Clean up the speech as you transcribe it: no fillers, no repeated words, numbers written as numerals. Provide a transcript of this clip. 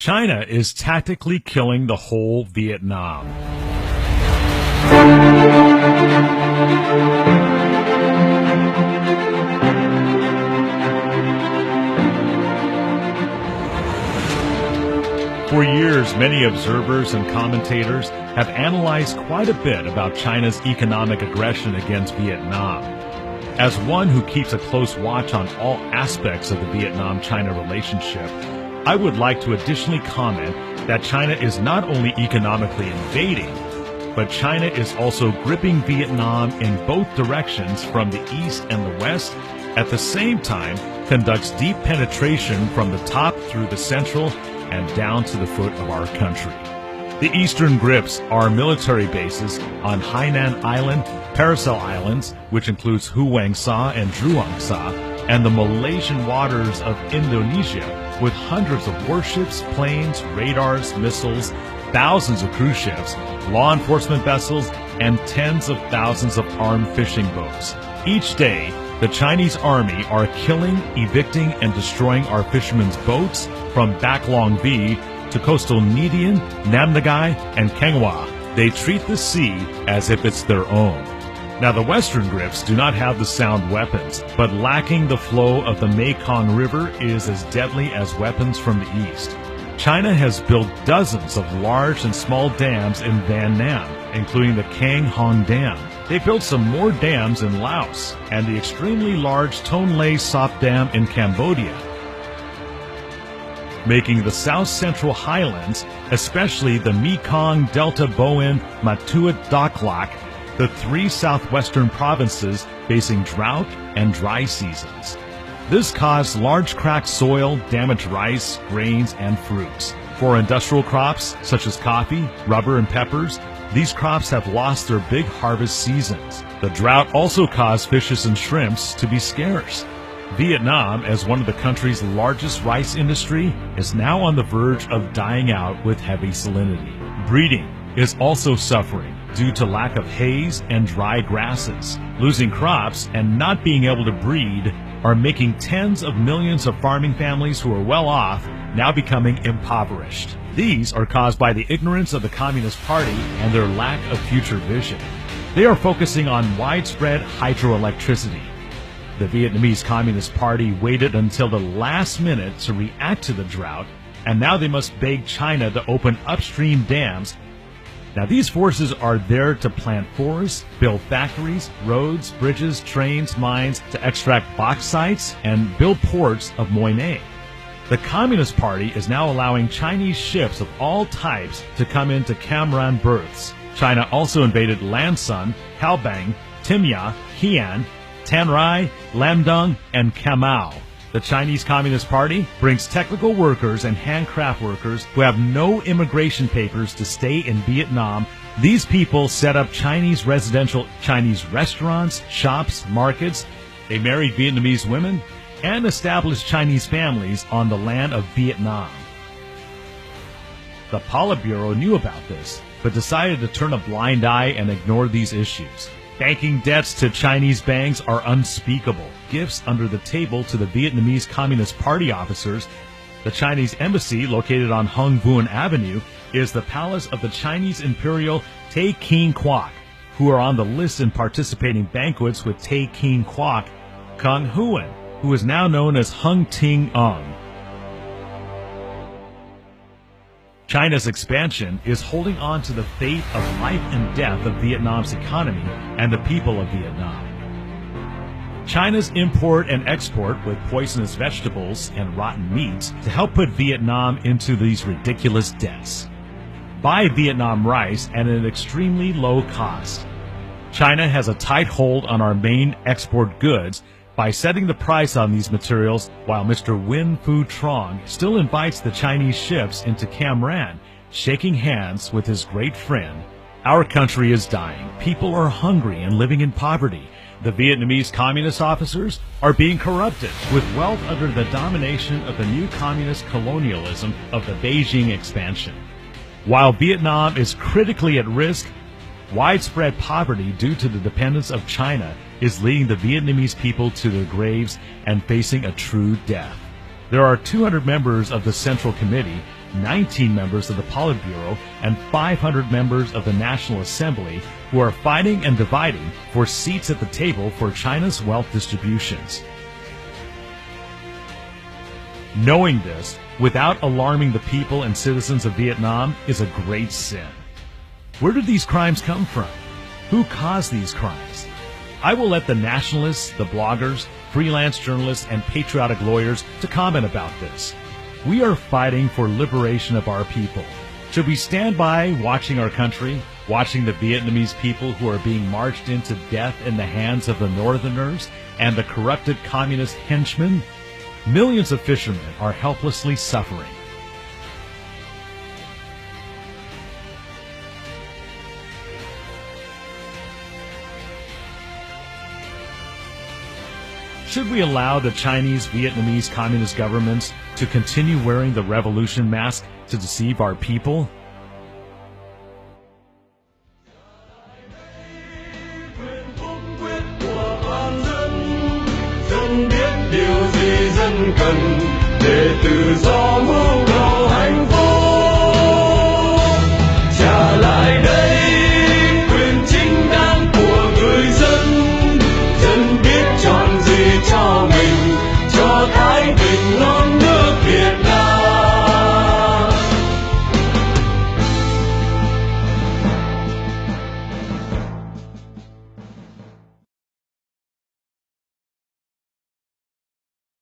China is tactically killing the whole Vietnam. For years, many observers and commentators have analyzed quite a bit about China's economic aggression against Vietnam. As one who keeps a close watch on all aspects of the Vietnam-China relationship, I would like to additionally comment that China is not only economically invading, but China is also gripping Vietnam in both directions from the east and the west, at the same time conducts deep penetration from the top through the central and down to the foot of our country. The eastern grips are military bases on Hainan Island, Paracel Islands, which includes Huang Sa and Druang Sa, and the Malaysian waters of Indonesia, with hundreds of warships, planes, radars, missiles, thousands of cruise ships, law enforcement vessels, and tens of thousands of armed fishing boats. Each day, the Chinese army are killing, evicting, and destroying our fishermen's boats from Bac Long Vy to coastal Nguyen, Nam Ngai, and Keng Hoa. They treat the sea as if it's their own. Now, the western grips do not have the sound weapons, but lacking the flow of the Mekong River is as deadly as weapons from the east. China has built dozens of large and small dams in Van Nam, including the Kang Hong Dam. They built some more dams in Laos and the extremely large Ton Lay Sop Dam in Cambodia, making the south-central highlands, especially the Mekong, Delta, Boen, Matuit, Dak Lak, the three southwestern provinces facing drought and dry seasons. This caused large cracked soil, damaged rice, grains, and fruits. For industrial crops, such as coffee, rubber, and peppers, these crops have lost their big harvest seasons. The drought also caused fishes and shrimps to be scarce. Vietnam, as one of the country's largest rice industry, is now on the verge of dying out with heavy salinity. Breeding is also suffering due to lack of haze and dry grasses. Losing crops and not being able to breed are making tens of millions of farming families who are well off now becoming impoverished. These are caused by the ignorance of the Communist Party and their lack of future vision. They are focusing on widespread hydroelectricity. The Vietnamese Communist Party waited until the last minute to react to the drought, and now they must beg China to open upstream dams. Now, these forces are there to plant forests, build factories, roads, bridges, trains, mines, to extract bauxites, and build ports of Moi Ne. The Communist Party is now allowing Chinese ships of all types to come into Cam Ranh berths. China also invaded Lan Son, Cao Bang, Tim Ya, Hainan, Tan Rai, Lam Dung, and Cam Mau. The Chinese Communist Party brings technical workers and handcraft workers who have no immigration papers to stay in Vietnam. These people set up Chinese residential Chinese restaurants, shops, markets. They marry Vietnamese women and establish Chinese families on the land of Vietnam. The Politburo knew about this, but decided to turn a blind eye and ignore these issues. Banking debts to Chinese banks are unspeakable. Gifts under the table to the Vietnamese Communist Party officers. The Chinese embassy, located on Hung Vuon Avenue, is the palace of the Chinese Imperial Tay King Kwok, who are on the list in participating banquets with Tay King Kwok, Kung Huan, who is now known as Hung Ting Ung. China's expansion is holding on to the fate of life and death of Vietnam's economy and the people of Vietnam. China's import and export with poisonous vegetables and rotten meats to help put Vietnam into these ridiculous debts. Buy Vietnam rice at an extremely low cost. China has a tight hold on our main export goods by setting the price on these materials, while Mr. Win Fu Trong still invites the Chinese ships into Cam Ranh, shaking hands with his great friend. Our country is dying. People are hungry and living in poverty. The Vietnamese communist officers are being corrupted with wealth under the domination of the new communist colonialism of the Beijing expansion. While Vietnam is critically at risk, widespread poverty due to the dependence of China is leading the Vietnamese people to their graves and facing a true death. There are 200 members of the Central Committee 19 members of the Politburo, and 500 members of the National Assembly who are fighting and dividing for seats at the table for China's wealth distributions. Knowing this, without alarming the people and citizens of Vietnam, is a great sin. Where did these crimes come from? Who caused these crimes? I will let the nationalists, the bloggers, freelance journalists, and patriotic lawyers to comment about this. We are fighting for liberation of our people. Should we stand by watching our country, watching the Vietnamese people who are being marched into death in the hands of the Northerners and the corrupted communist henchmen? Millions of fishermen are helplessly suffering. Should we allow the Chinese, Vietnamese communist governments to continue wearing the revolution mask to deceive our people? Dân biết điều gì dân cần để tự do mưu